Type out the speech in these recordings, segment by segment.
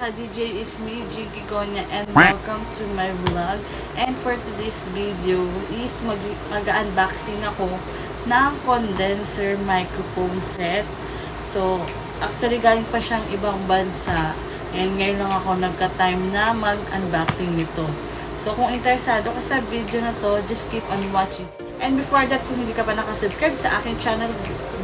ka-DJ, is me, Jiggy Gonya, and welcome to my vlog. And for today's video is mag-unboxing ako ng condenser microphone set. So, actually galing pa siyang ibang bansa. And ngayon lang ako nagka-time na mag-unboxing nito. So, kung interesado ka sa video na to, just keep on watching. And before that, kung hindi ka pa nakasubscribe sa aking channel,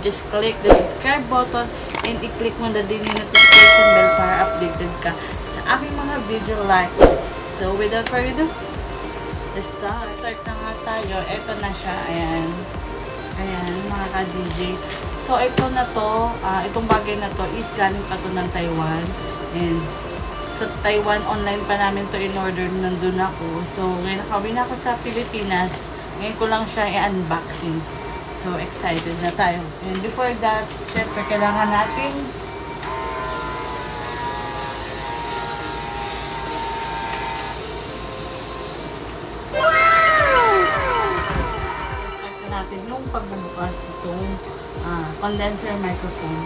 just click the subscribe button and i-click mo na din yung notification bell para updated ka sa aking mga video like this. So, without further ado, let's start. Start na nga tayo. Ito na siya. Ayan. Ayan, mga ka-DJ. So, ito na to, itong bagay na to is galing pa to ng Taiwan. And sa Taiwan, online pa namin to in-order. Nandun ako. So, ngayon nakawin ako sa Pilipinas. Ngayon ko lang siya i-unboxing. So, excited na tayo. And before that, syempre, kailangan natin yung pagbubukas itong condenser microphone.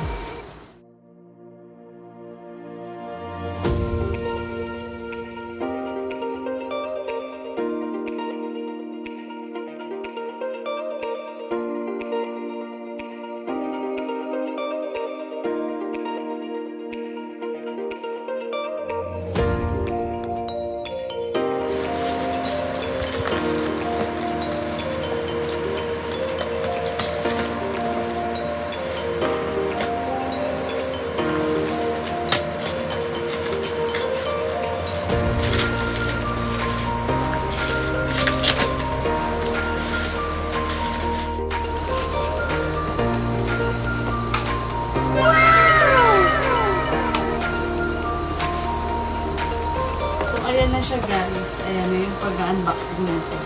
Ayan na siya guys. Ayan na yung pag-unboxing natin.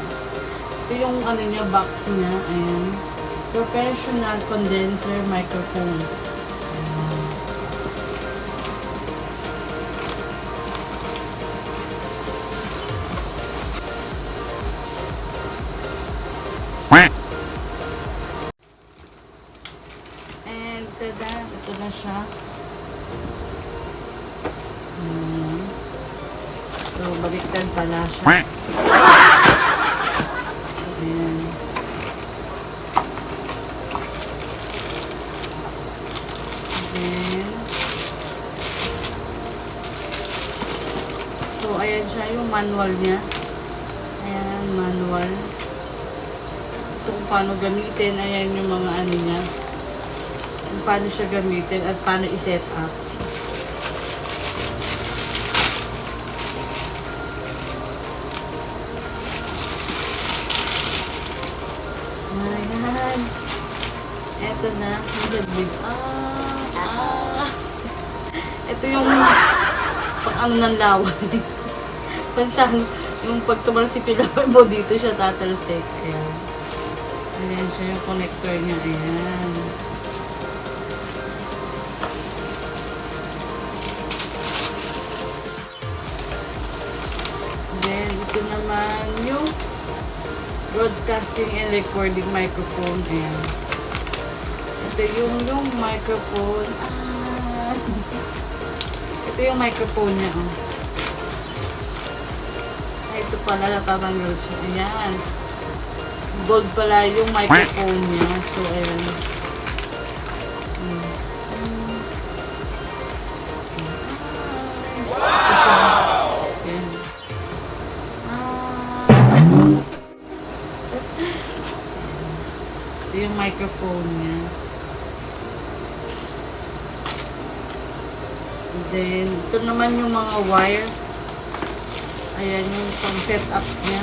Ito yung ano niya, box niya. Ayan. Professional condenser microphone. And so that, ito na siya. So, baliktad pala siya. Ayan. Then, so, ayan siya yung manual niya. Ayan, manual. Ito kung paano gamitin. Ayan yung mga ano niya. Kung paano siya gamitin at paano i-set up. Ayan. Eto na. Ito yung pang ng laway. Pansan, yung pagtumalsik yung laway mo, dito siya tatalsik. Ayan. Ayan siya yung connector niya. Ayan. Then, ito naman yung broadcasting and recording microphone. Ayan. Ito yung microphone. Ito yung microphone niya. Oh. Ito pala, natatanggal siya. Ayan. Gold pala yung microphone niya. So, ayan. Wow! Ayan. Ito yung microphone niya. Then, ito naman yung mga wire. Ayan yung pang setup niya.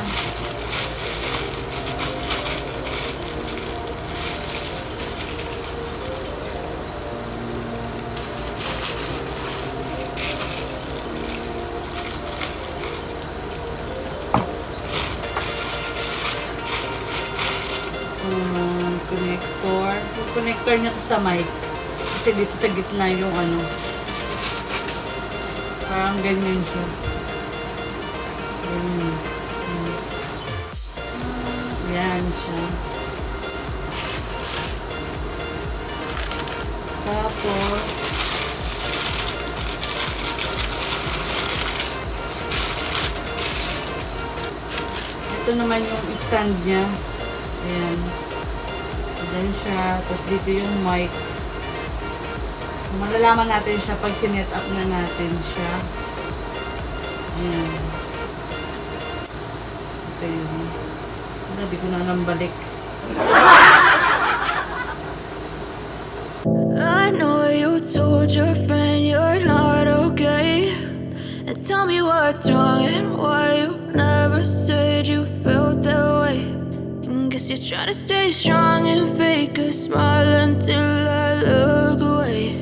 Connector. Yung connector niya to sa mic. Kasi dito sa gitna yung ano. Parang ganyan siya. Yan siya. Tapos, ito naman yung stand niya. Ayan. Ayan siya. Tapos dito yung mic. Malalaman natin siya pag sinet up na natin siya. Ayan. Ito yun. Hindi ko na nambalik. I know you told your friend you're not okay, and tell me what's wrong and why you never said you felt that way. And guess you're trying to stay strong and fake a smile until I look away.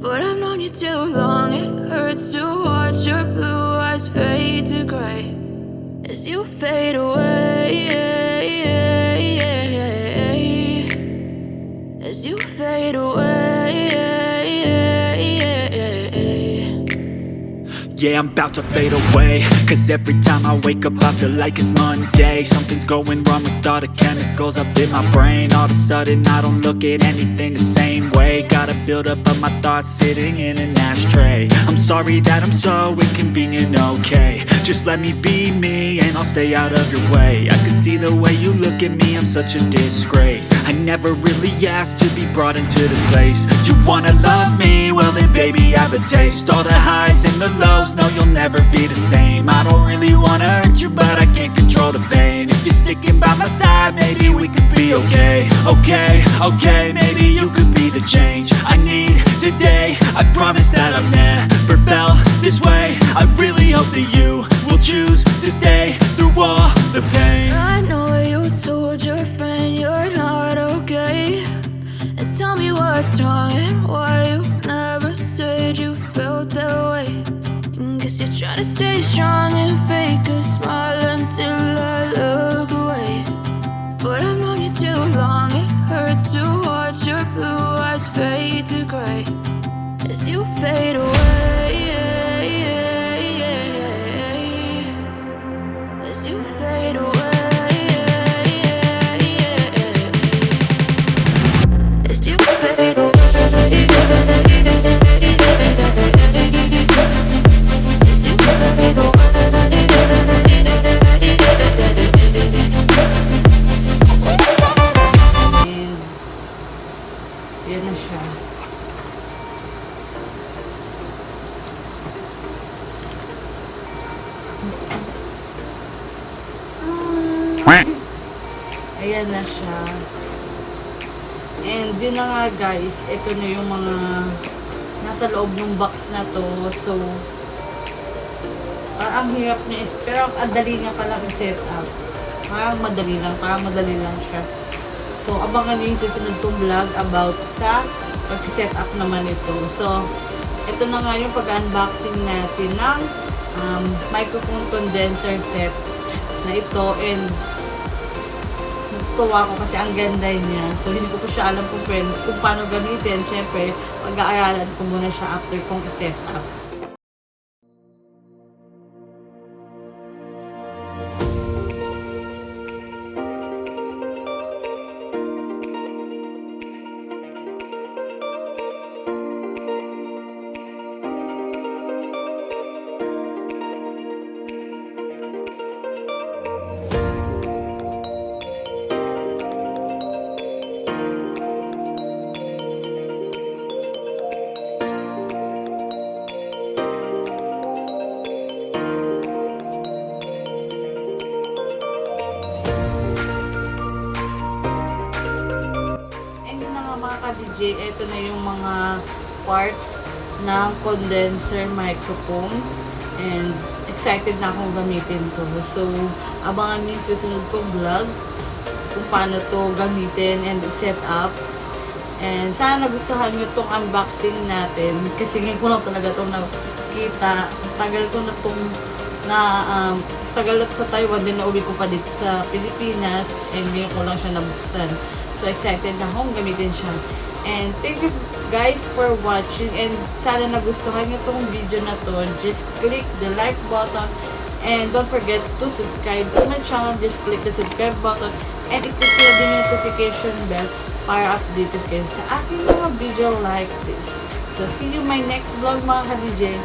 But I've known you too long, it hurts to watch your blue eyes fade to gray as you fade away. As you fade away. Yeah, I'm about to fade away, cause every time I wake up I feel like it's Monday. Something's going wrong with all the chemicals up in my brain. All of a sudden I don't look at anything the same way. Gotta build up of my thoughts sitting in an ashtray. I'm sorry that I'm so inconvenient, okay. Just let me be me and I'll stay out of your way. I can see the way you look at me, I'm such a disgrace. I never really asked to be brought into this place. You wanna love me? Well then baby I have a taste. All the highs and the lows, no you'll never be the same. I don't really wanna hurt you but I can't control the pain. If you're sticking by my side maybe we could be okay. Okay, maybe you could be the change I need today. I promise that I've never felt this way. I really hope that you will choose to stay through all the pain. I know you told your friend you're not okay, and tell me what's wrong and why you never said you felt that way. And guess you're trying to stay strong and fake a smile until I look away. But I've known you too long, it hurts to watch your blue eyes fade to gray as you fade away. As you fade away. As you fade away. And yan na siya. Ayan na siya. And yun na nga guys, ito na yung mga nasa loob ng box na to. So, ang hirap niya is, pero ang dali nga pala yung setup. Parang madali lang siya. So, abangan niyo yung susunod kong vlog about sa pag-set up naman ito. So, ito na nga yung pag-unboxing natin ng microphone condenser set na ito. And natutuwa ko kasi ang ganda niya. So, hindi ko po siya alam kung paano gamitin. Siyempre, pag-aaralan ko muna siya after kong i-set up. DJ, ito na yung mga parts ng condenser microphone and excited na akong gamitin to. So, abangan nyo yung susunod kong vlog kung paano to gamitin and set up. And sana nagustuhan nyo tong unboxing natin kasi ngayon ko lang talaga itong nakita. Tagal ko na itong tagal na sa Taiwan, din na uwi ko pa dito sa Pilipinas and ngayon ko lang siya nabuksan. So, excited na akong gamitin siya. And thank you guys for watching. And sana nagustuhan nyo itong video na to. Just click the like button. And don't forget to subscribe to my channel. Just click the subscribe button. And i-click nyo din yung notification bell para updated kayo sa aking mga video like this. So, see you in my next vlog mga ka-DJ.